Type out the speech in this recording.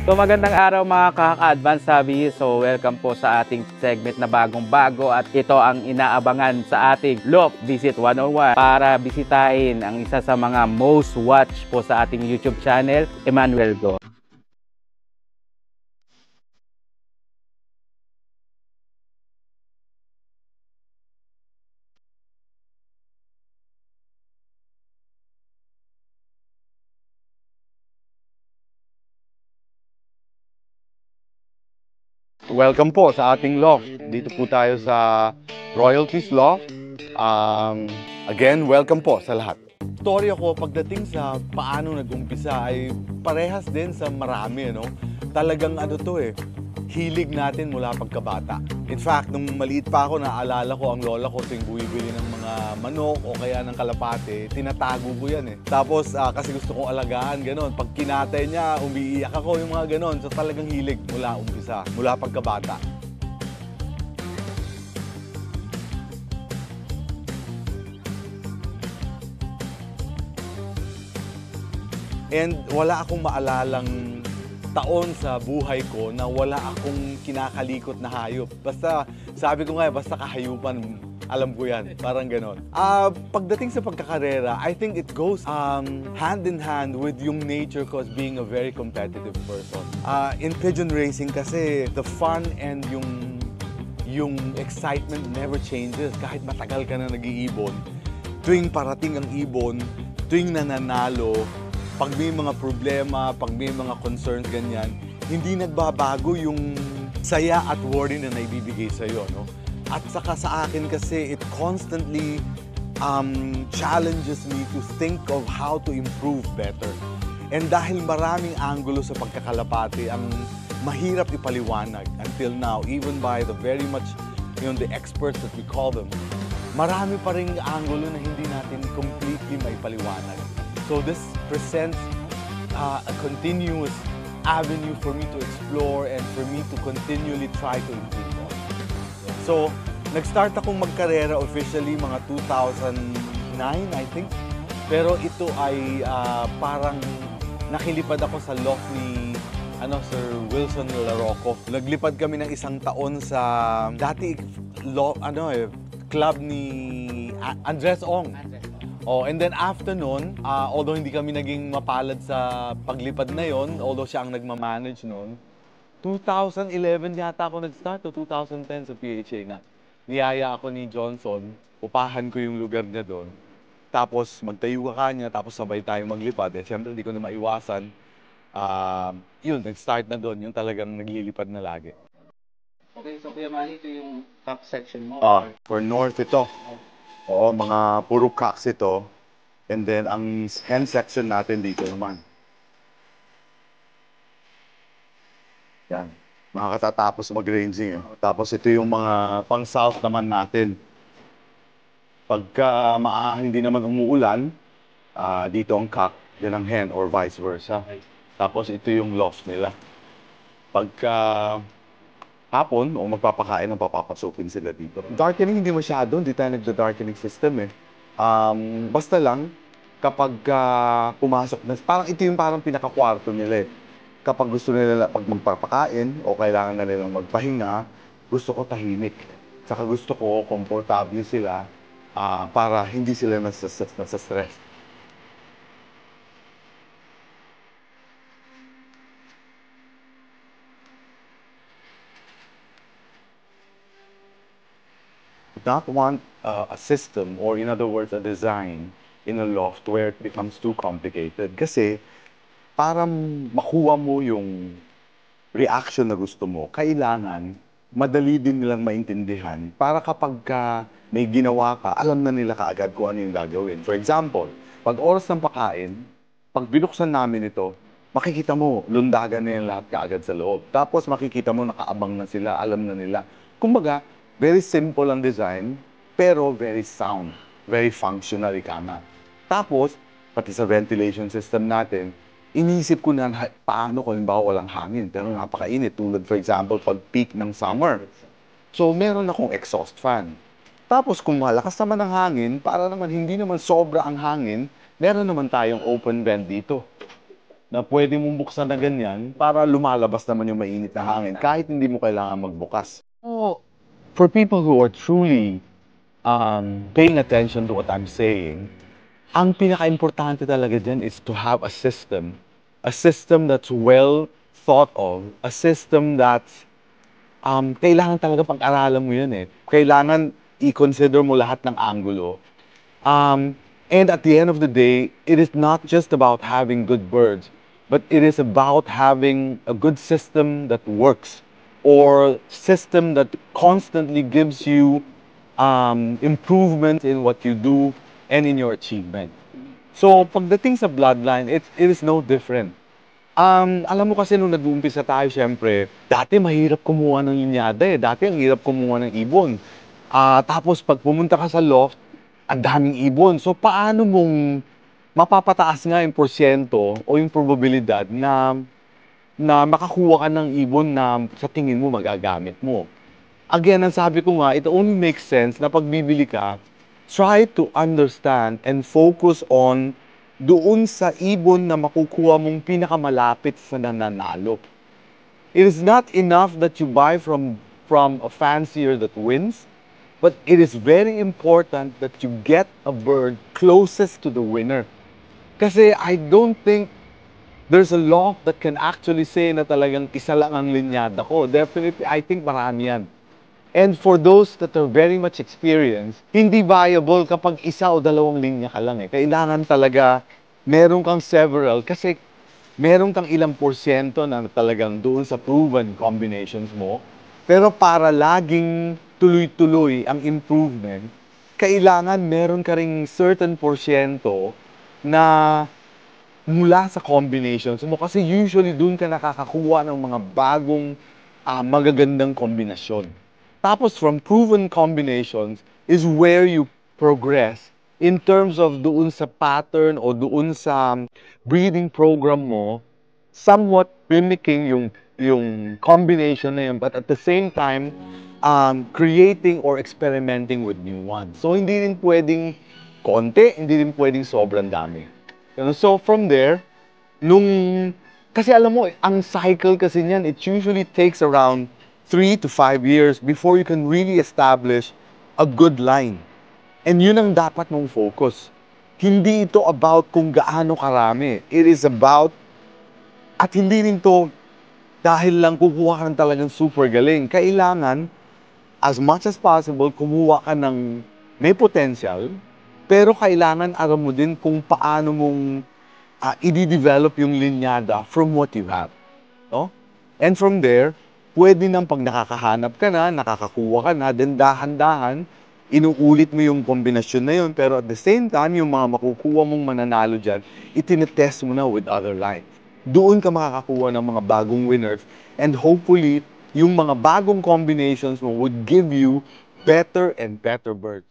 So magandang araw mga kaka-advance sabi. So welcome po sa ating segment na bagong-bago at ito ang inaabangan sa ating Loft Visit 101 para bisitahin ang isa sa mga most watched po sa ating YouTube channel, Emmanuel Go. Welcome po sa ating loft. Dito po tayo sa Royalties Loft. Again, welcome po sa lahat. Storya ko pagdating sa paano nag-umpisa ay parehas din sa marami, no? Talagang ano to hilig natin mula pagkabata. In fact, nung maliit pa ako, naalala ko ang lola ko tuwing bumibili ng mga manok o kaya ng kalapate, tinatago ko yan Tapos kasi gusto kong alagaan, gano'n. Pag kinatay niya, umiiyak ako, yung mga gano'n. So talagang hilig mula umpisa, mula pagkabata. And wala akong maalalang taon sa buhay ko na wala akong kinakalikot na hayop. Basta, sabi ko nga, basta kahayupan, alam ko yan. Parang ganon. Pagdating sa pagkakarera, I think it goes hand in hand with yung nature ko as being a very competitive person. In pigeon racing kasi, the fun and yung excitement never changes. Kahit matagal ka na nag-iibon, tuwing parating ang ibon, tuwing nananalo, pag may mga problema, pag may mga concerns, ganyan, hindi nagbabago yung saya at worry na naibibigay sa'yo, no? At saka sa akin kasi, it constantly challenges me to think of how to improve better. And dahil maraming anggulo sa pagkakalapate, ang mahirap ipaliwanag until now, even by the very much, the experts that we call them, marami pa ring anggulo na hindi natin completely maipaliwanag. So this presents a continuous avenue for me to explore and for me to continually try to improve on. So, nag-start akong magkarera officially mga 2009, I think. Pero ito ay parang nakilipad ako sa loft ni Sir Wilson Larocco. Naglipad kami ng isang taon sa dati club ni Andres Ong. And then after nun, although hindi kami naging mapalad sa paglipad na yon, although siya ang nagmamanage nun, 2011 yata ako nag-start o 2010 sa PHA na. Niyaya ako ni Johnson, upahan ko yung lugar niya doon. Tapos magtayo ka kanya, tapos sabay tayo maglipad. Siyempre hindi ko na maiwasan. Yun, nag-start na doon, yung talagang naglilipad na lagi. Okay, so Kuya Manny, ito yung top section mo? For north ito. Oo, mga puro cracks ito. And then, ang end section natin dito naman. Yan. Makakatatapos mag-ranging. Tapos ito yung mga pang-south naman natin. Pagka hindi naman umuulan, dito ang cock, yan ang hen or vice versa. Tapos ito yung loft nila. Pagka hapon o magpapakain ng papapasukin sila dito. Darkening hindi masyado, hindi tayo nagda-darkening system Basta lang, kapag pumasok na, parang ito yung parang pinaka-kwarto nila Kapag gusto nila pag magpapakain o kailangan na nilang magpahinga, gusto ko tahimik. Saka gusto ko komportable sila para hindi sila nasa-stress. Not want a system or in other words a design in a loft where it becomes too complicated kasi para makuha mo yung reaction na gusto mo, kailangan madali din nilang maintindihan para kapag may ginawa ka, alam na nila kaagad kung ano yung gagawin. For example, pag oras ng pagkain, pag binuksan namin ito, makikita mo, lundagan na yung lahat kaagad sa loob. Tapos makikita mo, nakaabang na sila, alam na nila. Kumbaga, very simple ang design, pero very sound, very functional, ika nga. Tapos, pati sa ventilation system natin, inisip ko na paano kung halimbawa walang hangin, pero napakainit. Tulad, for example, pag peak ng summer. So, meron akong exhaust fan. Tapos, kung malakas naman ang hangin, para naman hindi naman sobra ang hangin, meron naman tayong open vent dito. na pwede mong buksan na ganyan para lumalabas naman yung mainit na hangin kahit hindi mo kailangan magbukas. So, for people who are truly paying attention to what I'm saying, ang pinaka-importante talaga dyan is to have a system that's well thought of, a system that's kailangan talaga pag-aralan mo yun eh. Kailangan i-consider mo lahat ng anggulo. And at the end of the day, it is not just about having good birds, but it is about having a good system that works or system that constantly gives you improvement in what you do and in your achievement. So, pagdating sa bloodline, it is no different. Alam mo kasi nung nag-uumpisa tayo, syempre, dati mahirap kumuha ng linyada eh. Dati ang hirap kumuha ng ibon. Tapos pag pumunta ka sa loft, ang daming ibon. So paano mong mapapataas nga yung porsyento o yung probabilidad na makakuha ka ng ibon na sa tingin mo magagamit mo? Again, ang sabi ko nga, it only makes sense na pagbibili ka, try to understand and focus on doon sa ibon na makukuha mong pinakamalapit sa nananalo. It is not enough that you buy from a fancier that wins, but it is very important that you get a bird closest to the winner. Kasi I don't think there's a law that can actually say na talagang isa lang ang linyada ko. Definitely, I think marami yan. And for those that are very much experienced, hindi viable kapag isa o dalawang linya ka lang eh. Kailangan talaga meron kang several kasi meron kang ilang porsyento na talagang doon sa proven combinations mo. Pero para laging tuloy-tuloy ang improvement, kailangan meron ka ring certain porsyento na mula sa combinations mo. Kasi usually doon ka nakakakuha ng mga bagong magagandang kombinasyon. Tapos from proven combinations is where you progress in terms of doon sa pattern o doon sa breeding program mo, somewhat mimicking yung combination na yun, but at the same time, creating or experimenting with new ones. So hindi rin pwedeng konti, hindi rin pwedeng sobrang dami. So from there, kasi alam mo, ang cycle kasi niyan, it usually takes around 3 to 5 years before you can really establish a good line. And yun ang dapat mong focus. Hindi ito about kung gaano karami. It is about, at hindi rin to dahil lang kukuha ka ng talagang super galing. Kailangan, as much as possible, kumuha ka ng may potential, pero kailangan alam mo din kung paano mong i-develop yung linyada from what you have. No? And from there, pwede nang pag nakakahanap ka na, nakakakuha ka na, then dahan-dahan, inuulit mo yung kombinasyon na yun, pero at the same time, yung mga makukuha mong mananalo dyan, itinetest mo na with other lines. Doon ka makakakuha ng mga bagong winners, and hopefully, yung mga bagong combinations mo would give you better and better birds.